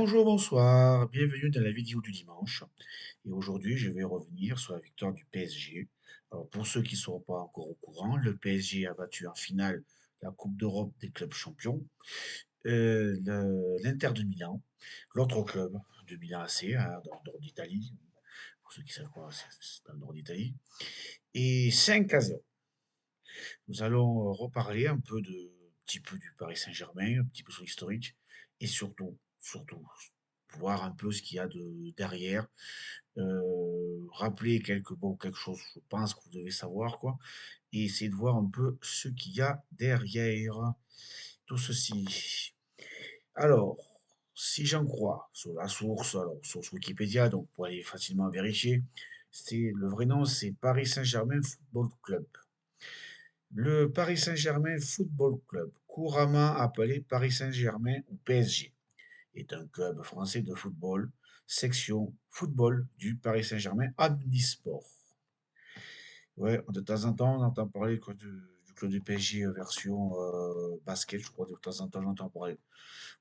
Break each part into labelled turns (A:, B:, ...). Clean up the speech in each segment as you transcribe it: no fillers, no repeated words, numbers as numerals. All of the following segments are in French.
A: Bonjour, bonsoir, bienvenue dans la vidéo du dimanche. Et aujourd'hui, je vais revenir sur la victoire du PSG. Alors, pour ceux qui ne sont pas encore au courant, le PSG a battu en finale la Coupe d'Europe des clubs champions, l'Inter de Milan, l'autre club de Milan AC, dans le nord d'Italie. Pour ceux qui savent quoi, c'est dans le nord d'Italie. Et 5-0. Nous allons reparler un petit peu du Paris Saint-Germain, un petit peu son historique, et surtout, voir un peu ce qu'il y a derrière. Rappeler quelque chose, je pense que vous devez savoir, quoi, et essayer de voir un peu ce qu'il y a derrière tout ceci. Alors, si j'en crois sur la source, alors source Wikipédia, donc pour aller facilement vérifier, le vrai nom, c'est Paris Saint-Germain Football Club. Le Paris Saint-Germain Football Club, couramment appelé Paris Saint-Germain ou PSG, est un club français de football, section football du Paris Saint-Germain Omnisport. Ouais, de temps en temps, on entend parler quoi, du club du PSG version basket, je crois, de temps en temps, j'entends parler.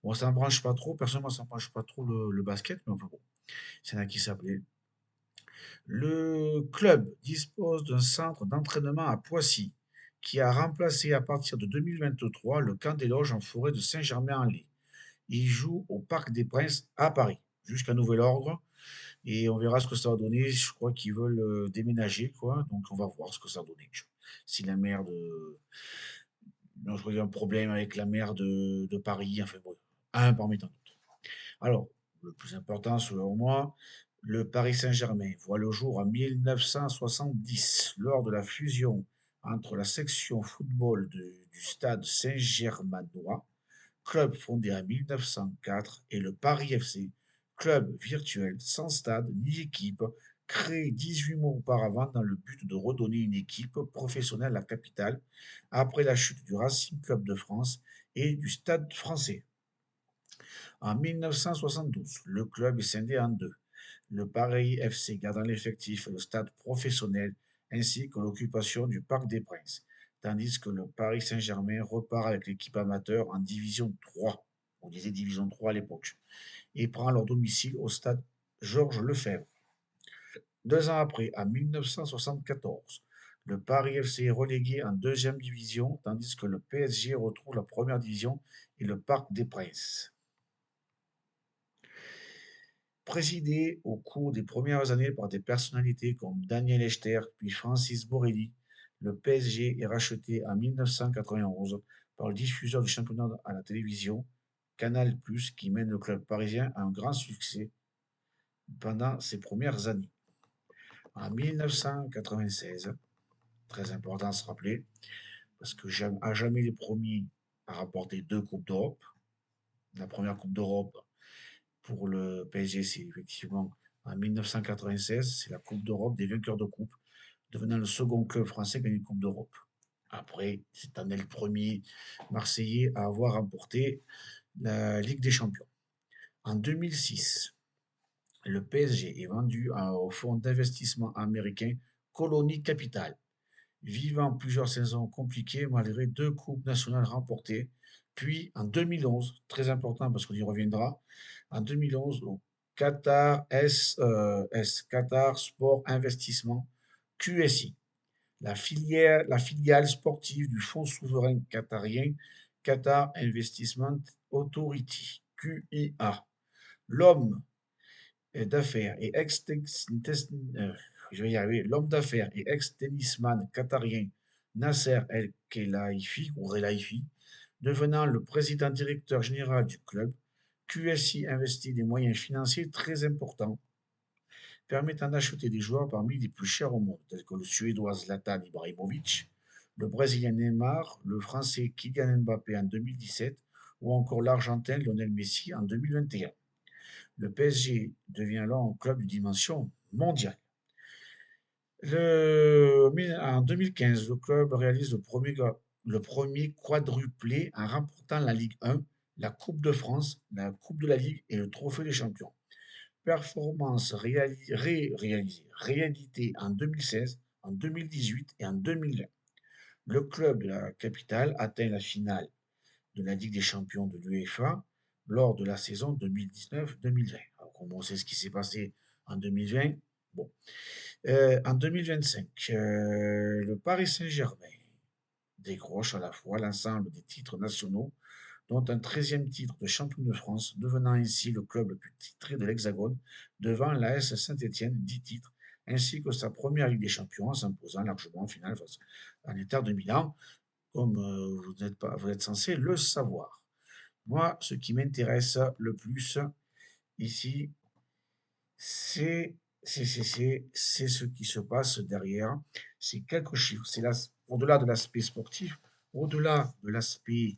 A: Bon, ça ne me branche pas trop, personnellement, ça ne me branche pas trop le basket, mais enfin bon, c'est là qui s'appelait. Le club dispose d'un centre d'entraînement à Poissy, qui a remplacé à partir de 2023 le camp des loges en forêt de Saint-Germain-en-Laye. Il joue au Parc des Princes à Paris, jusqu'à nouvel ordre. Et on verra ce que ça va donner. Je crois qu'ils veulent déménager, quoi. Donc on va voir ce que ça va donner. Si la maire de. Non, je crois qu'il y a un problème avec la maire de Paris. Enfin bon, un parmi tant d'autres. Alors, le plus important selon moi, le Paris Saint-Germain voit le jour en 1970 lors de la fusion entre la section football du stade Saint-Germanois, club fondé en 1904, et le Paris FC, club virtuel sans stade ni équipe, créé 18 mois auparavant dans le but de redonner une équipe professionnelle à la capitale après la chute du Racing Club de France et du Stade français. En 1972, le club est scindé en deux. Le Paris FC gardant l'effectif et le stade professionnel ainsi que l'occupation du Parc des Princes, tandis que le Paris Saint-Germain repart avec l'équipe amateur en Division 3, on disait Division 3 à l'époque, et prend leur domicile au stade Georges Lefebvre. 2 ans après, en 1974, le Paris FC est relégué en deuxième division, tandis que le PSG retrouve la première division et le Parc des Princes. Présidé au cours des premières années par des personnalités comme Daniel Echter puis Francis Borelli, le PSG est racheté en 1991 par le diffuseur du championnat à la télévision, Canal+, qui mène le club parisien à un grand succès pendant ses premières années. En 1996, très important à se rappeler, parce que à jamais les premiers à remporter deux Coupes d'Europe. La première Coupe d'Europe pour le PSG, c'est effectivement en 1996, c'est la Coupe d'Europe des vainqueurs de coupe, devenant le second club français à gagner une Coupe d'Europe. Après, c'est en est le premier Marseillais à avoir remporté la Ligue des Champions. En 2006, le PSG est vendu au fonds d'investissement américain Colony Capital, vivant plusieurs saisons compliquées malgré deux coupes nationales remportées. Puis en 2011, très important parce qu'on y reviendra, en 2011, au Qatar Sport Investissement, QSI, la filiale sportive du fonds souverain qatarien Qatar Investment Authority, QIA. L'homme d'affaires et je vais y arriver, l'homme d'affaires et ex-tennisman qatarien Nasser El-Khelaifi, ou Relaifi, devenant le président directeur général du club, QSI investit des moyens financiers très importants, permettant d'acheter des joueurs parmi les plus chers au monde, tels que le Suédois Zlatan Ibrahimovic, le Brésilien Neymar, le Français Kylian Mbappé en 2017 ou encore l'Argentin Lionel Messi en 2021. Le PSG devient alors un club de dimension mondiale. En 2015, le club réalise le premier quadruplé en remportant la Ligue 1, la Coupe de France, la Coupe de la Ligue et le Trophée des Champions. Performance réalisée en 2016, en 2018 et en 2020. Le club de la capitale atteint la finale de la Ligue des champions de l'UEFA, lors de la saison 2019-2020. Alors, comme on sait ce qui s'est passé en 2020, bon. En 2025, le Paris Saint-Germain décroche à la fois l'ensemble des titres nationaux, dont un 13e titre de champion de France, devenant ainsi le club le plus titré de l'Hexagone, devant l'AS Saint-Étienne, 10 titres, ainsi que sa première Ligue des Champions, en s'imposant largement en finale face à l'Inter de Milan, comme vous êtes censé le savoir. Moi, ce qui m'intéresse le plus ici, c'est c'est ce qui se passe derrière. C'est quelques chiffres. Au-delà de l'aspect sportif, au-delà de l'aspect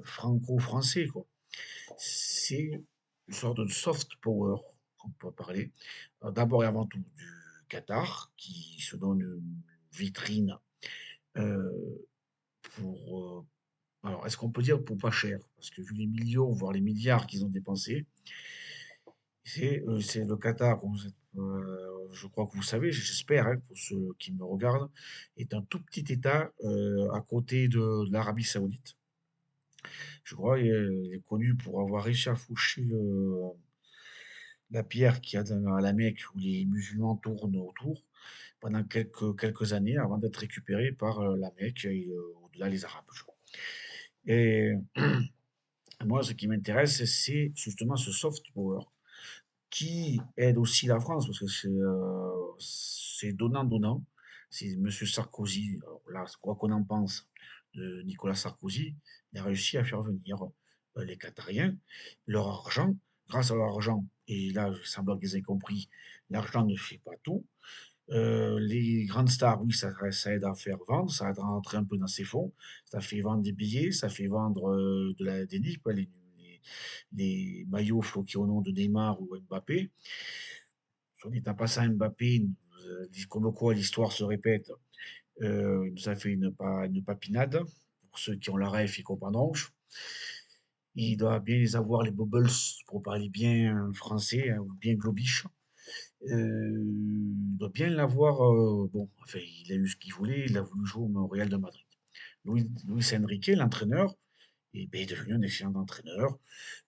A: franco-français, quoi. C'est une sorte de soft power qu'on peut parler. D'abord et avant tout du Qatar, qui se donne une vitrine euh, pour... alors, est-ce qu'on peut dire pour pas cher? Parce que vu les millions, voire les milliards qu'ils ont dépensés, c'est le Qatar, je crois que vous savez, j'espère, hein, pour ceux qui me regardent, est un tout petit État à côté de l'Arabie Saoudite. Je crois il est connu pour avoir réussi à faucher la pierre qu'il y a à la Mecque où les musulmans tournent autour pendant quelques années avant d'être récupéré par la Mecque et au-delà les Arabes, je crois. Et moi, ce qui m'intéresse, c'est justement ce soft power qui aide aussi la France, parce que c'est donnant-donnant. C'est M. Sarkozy, alors là, quoi qu'on en pense de Nicolas Sarkozy, il a réussi à faire venir les Qatariens, leur argent, grâce à leur argent, et là, il semble qu'ils aient compris, l'argent ne fait pas tout. Les grandes stars, oui, ça aide à faire vendre, ça aide à rentrer un peu dans ses fonds, ça fait vendre des billets, ça fait vendre des nippes, les maillots floqués au nom de Neymar ou Mbappé. Soit dit en passant, Mbappé, comme quoi l'histoire se répète, il nous a fait une papinade. Pour ceux qui ont la ref, ils comprendront. Il doit bien les avoir, les bubbles, pour parler bien français, hein, ou bien globish. Il doit bien l'avoir. Bon, enfin, il a eu ce qu'il voulait, il a voulu jouer au Real de Madrid. Luis Enrique, l'entraîneur, est devenu un excellent entraîneur.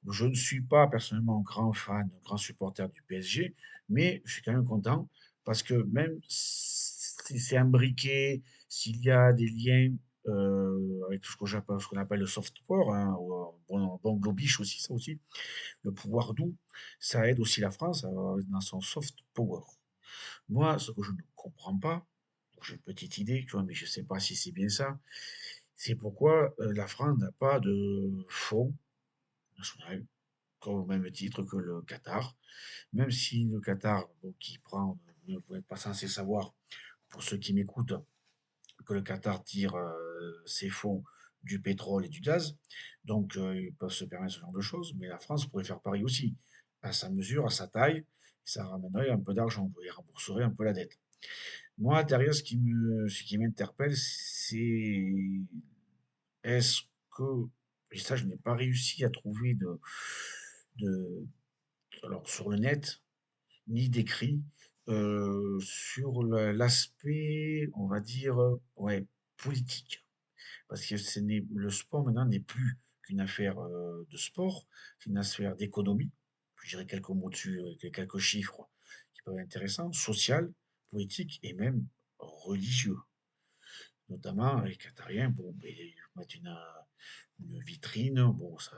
A: Je ne suis pas personnellement grand fan, grand supporter du PSG, mais je suis quand même content parce que même si c'est imbriqué, s'il y a des liens avec ce qu'on appelle le soft power, hein, ou bon globish aussi, ça aussi, le pouvoir doux, ça aide aussi la France dans son soft power. Moi, ce que je ne comprends pas, j'ai une petite idée, tu vois, mais je ne sais pas si c'est bien ça, c'est pourquoi la France n'a pas de fonds national au même titre que le Qatar. Même si le Qatar, bon, qui prend, vous n'êtes pas censé savoir, pour ceux qui m'écoutent, que le Qatar tire ses fonds du pétrole et du gaz. Donc, ils peuvent se permettre ce genre de choses. Mais la France pourrait faire pareil aussi, à sa mesure, à sa taille. Ça ramènerait un peu d'argent et rembourserait un peu la dette. Moi, derrière, ce qui m'interpelle, c'est est-ce que, et ça, je n'ai pas réussi à trouver de, alors sur le net, ni d'écrit, sur l'aspect, on va dire, ouais, politique. Parce que le sport maintenant n'est plus qu'une affaire de sport, c'est une affaire d'économie. Je dirais quelques mots dessus, quelques chiffres qui peuvent être intéressants, social, politique et même religieux. Notamment les Qatariens, bon, ben, ils mettent une vitrine, bon, ça,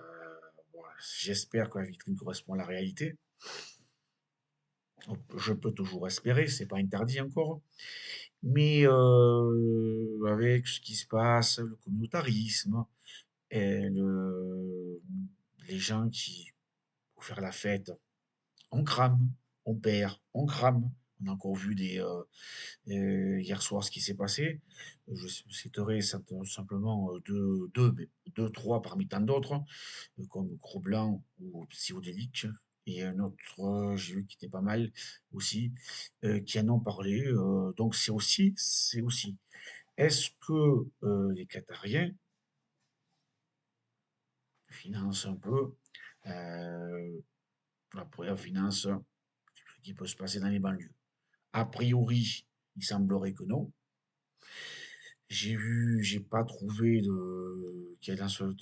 A: voilà, j'espère que la vitrine correspond à la réalité. Je peux toujours espérer, c'est pas interdit encore. Mais avec ce qui se passe, le communautarisme, et les gens qui, pour faire la fête, on crame, on perd, on crame. On a encore vu hier soir ce qui s'est passé. Je citerai simplement deux, trois parmi tant d'autres, comme Cro-Blanc ou Psychodélique. Et un autre, j'ai vu qui était pas mal aussi, qui en ont parlé. Donc c'est aussi. Est-ce que les Qatariens financent un peu la première finance ce qui peut se passer dans les banlieues? A priori, il semblerait que non. J'ai pas trouvé qu'il y ait d'un seul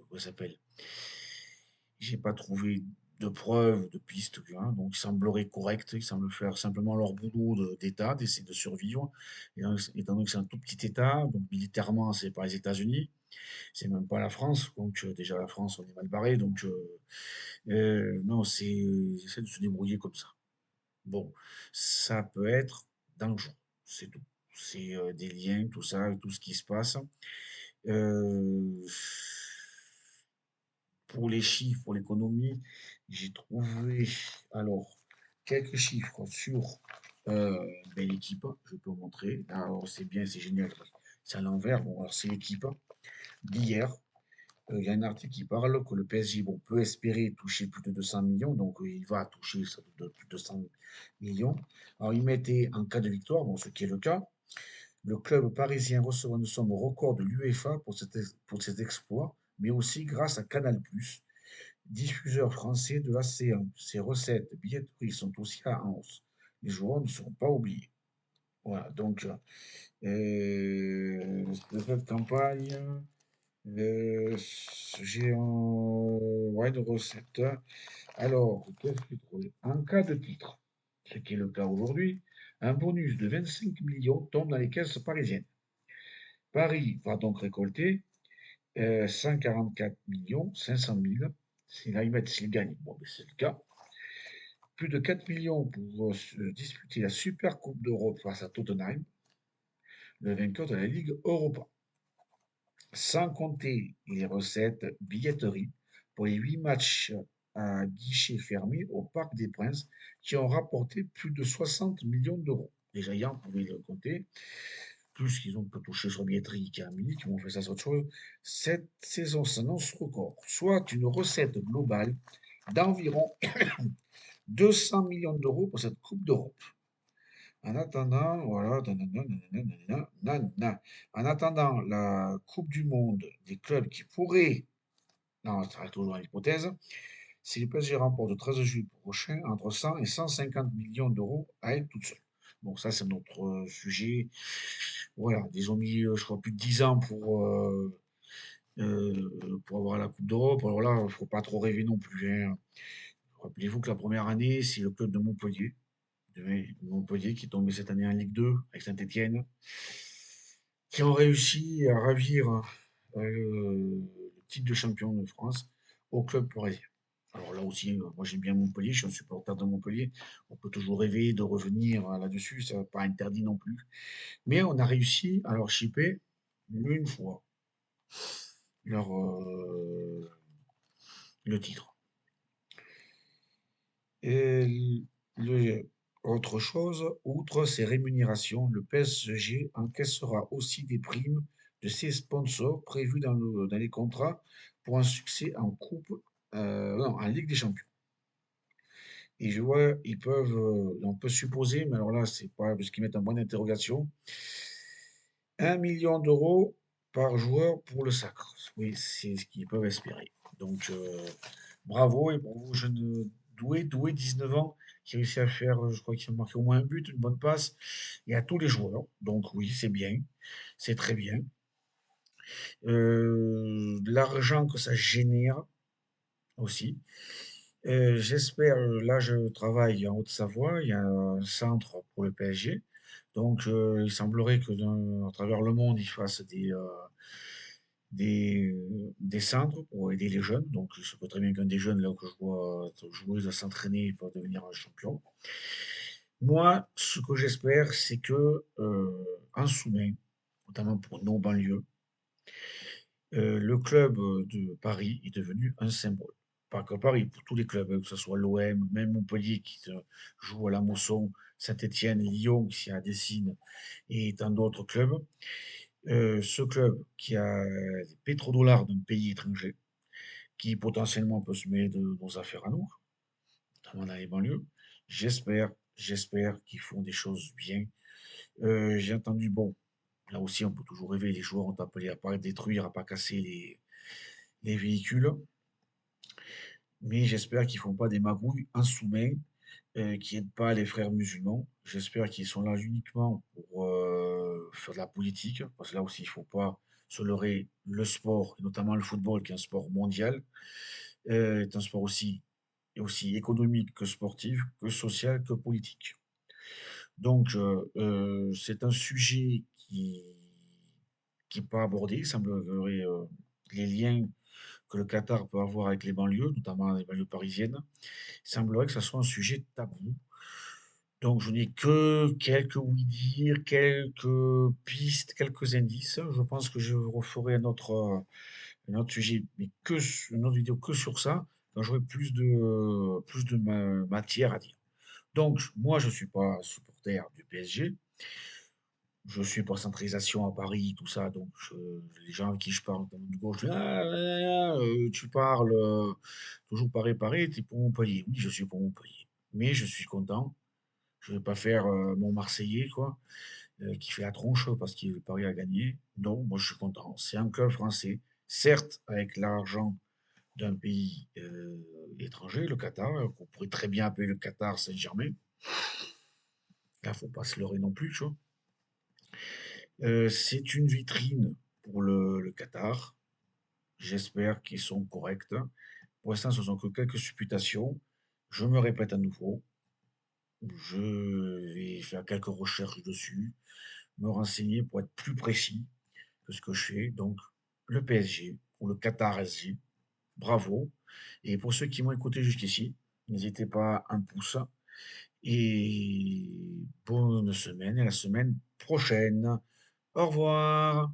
A: comment ça s'appelle? J'ai pas trouvé de preuves, de pistes, hein, donc il semblerait correct. Ils semblent faire simplement leur boulot d'État, d'essayer de survivre. Étant donné que c'est un tout petit État, donc militairement, c'est pas les États-Unis, c'est même pas la France. Donc déjà la France, on est mal barré. Donc non, ils essaient de se débrouiller comme ça. Bon, ça peut être dangereux, c'est tout. C'est des liens, tout ça, tout ce qui se passe. Euh, pour les chiffres, pour l'économie, j'ai trouvé alors quelques chiffres sur l'équipe. Je peux vous montrer. Alors c'est bien, c'est génial. C'est à l'envers. Bon, alors c'est l'équipe d'hier. Il y a un article qui parle que le PSG bon, peut espérer toucher plus de 200 millions, donc il va toucher ça, plus de 100 millions. Alors il mettait en cas de victoire, bon, ce qui est le cas, le club parisien recevra une somme record de l'UEFA pour cet exploit, mais aussi grâce à Canal+, diffuseur français de la C1. Ses recettes de billetterie sont aussi à hausse. Les joueurs ne seront pas oubliés. Voilà, donc de cette campagne, j'ai un ouais, de recettes. Alors, qu'est-ce que j'ai trouvé? En cas de titre, ce qui est le cas aujourd'hui, un bonus de 25 millions tombe dans les caisses parisiennes. Paris va donc récolter 144 millions 500 000. S'il gagne, bon, ben, c'est le cas. Plus de 4 millions pour se disputer la Super Coupe d'Europe face à Tottenham, le vainqueur de la Ligue Europa. Sans compter les recettes billetterie pour les 8 matchs à guichet fermé au Parc des Princes qui ont rapporté plus de 60 millions d'euros. Les Giants, vous pouvez le compter, plus ce qu'ils ont pu toucher sur billetterie qui a mis, qui ont fait ça sur autre chose. Cette saison s'annonce record, soit une recette globale d'environ 200 millions d'euros pour cette Coupe d'Europe. En attendant, voilà, en attendant la Coupe du Monde des clubs qui pourraient, non, ça reste toujours une hypothèse, si le PSG remporte le 13 juillet prochain, entre 100 et 150 millions d'euros à elle toute seule. Bon, ça, c'est notre sujet. Voilà, ils ont mis, je crois, plus de 10 ans pour avoir la Coupe d'Europe. Alors là, il ne faut pas trop rêver non plus, hein. Rappelez-vous que la première année, c'est le club de Montpellier. Oui, Montpellier qui est tombé cette année en Ligue 2 avec Saint-Étienne, qui ont réussi à ravir le titre de champion de France au club parisien. Alors là aussi, moi j'aime bien Montpellier, je suis un supporter de Montpellier. On peut toujours rêver de revenir là-dessus, ça n'est pas interdit non plus. Mais on a réussi à leur chipper une fois leur, le titre. Et autre chose, outre ces rémunérations, le PSG encaissera aussi des primes de ses sponsors prévues dans les contrats pour un succès en Coupe, non, en Ligue des Champions. Et je vois, on peut supposer, mais alors là, c'est pas parce qu'ils mettent un point d'interrogation, 1 million d'euros par joueur pour le sacre. Oui, c'est ce qu'ils peuvent espérer. Donc, bravo et bravo, jeune Doué, 19 ans, qui a réussi à faire, je crois qu'il a marqué au moins un but, une bonne passe, et à tous les joueurs. Donc oui, c'est bien, c'est très bien. L'argent que ça génère aussi. J'espère, là je travaille en Haute-Savoie, il y a un centre pour le PSG. Donc il semblerait que à travers le monde, ils fassent des centres pour aider les jeunes. Donc il se peut très bien qu'un des jeunes là que je vois jouer à s'entraîner pour devenir un champion. Moi, ce que j'espère, c'est que en sous-main, notamment pour nos banlieues, le club de Paris est devenu un symbole. Pas que Paris, pour tous les clubs, hein, que ce soit l'OM, même Montpellier qui joue à la Mosson, Saint-Étienne, Lyon qui s'y a Dessine et tant d'autres clubs. Ce club qui a des pétrodollars d'un pays étranger, qui potentiellement peut se mêler de nos affaires à nous, notamment dans les banlieues, j'espère qu'ils font des choses bien. J'ai entendu, bon, là aussi on peut toujours rêver, les joueurs ont appelé à pas détruire, à pas casser les véhicules. Mais j'espère qu'ils font pas des magouilles en sous-main, qui n'aident pas les frères musulmans. J'espère qu'ils sont là uniquement pour faire de la politique, parce que là aussi, il faut pas selon le sport, et notamment le football, qui est un sport mondial, est un sport aussi économique que sportif, que social, que politique. Donc, c'est un sujet qui n'est pas abordé. Il semblerait les liens que le Qatar peut avoir avec les banlieues, notamment les banlieues parisiennes, il semblerait que ça soit un sujet tabou. Donc, je n'ai que quelques oui-dire, quelques pistes, quelques indices. Je pense que je referai un autre sujet, mais une autre vidéo que sur ça, quand j'aurai plus de matière à dire. Donc, moi, je ne suis pas supporter du PSG. Je suis pour centralisation à Paris, tout ça. Donc, les gens avec qui je parle, notamment de gauche, tu parles toujours pareil, pareil, tu es pour Montpellier. Oui, je suis pour Montpellier. Mais je suis content. Je ne vais pas faire mon Marseillais, quoi, qui fait la tronche parce que Paris a gagné. Non, moi, je suis content. C'est un club français, certes, avec l'argent d'un pays étranger, le Qatar, qu'on pourrait très bien appeler le Qatar Saint-Germain. Là, faut pas se leurrer non plus, tu vois. C'est une vitrine pour le Qatar. J'espère qu'ils sont corrects. Pour l'instant, ce sont que quelques supputations. Je me répète à nouveau. Je vais faire quelques recherches dessus, me renseigner pour être plus précis que ce que je fais. Donc, le PSG ou le Qatar SG, bravo. Et pour ceux qui m'ont écouté jusqu'ici, n'hésitez pas à un pouce. Et bonne semaine et à la semaine prochaine. Au revoir.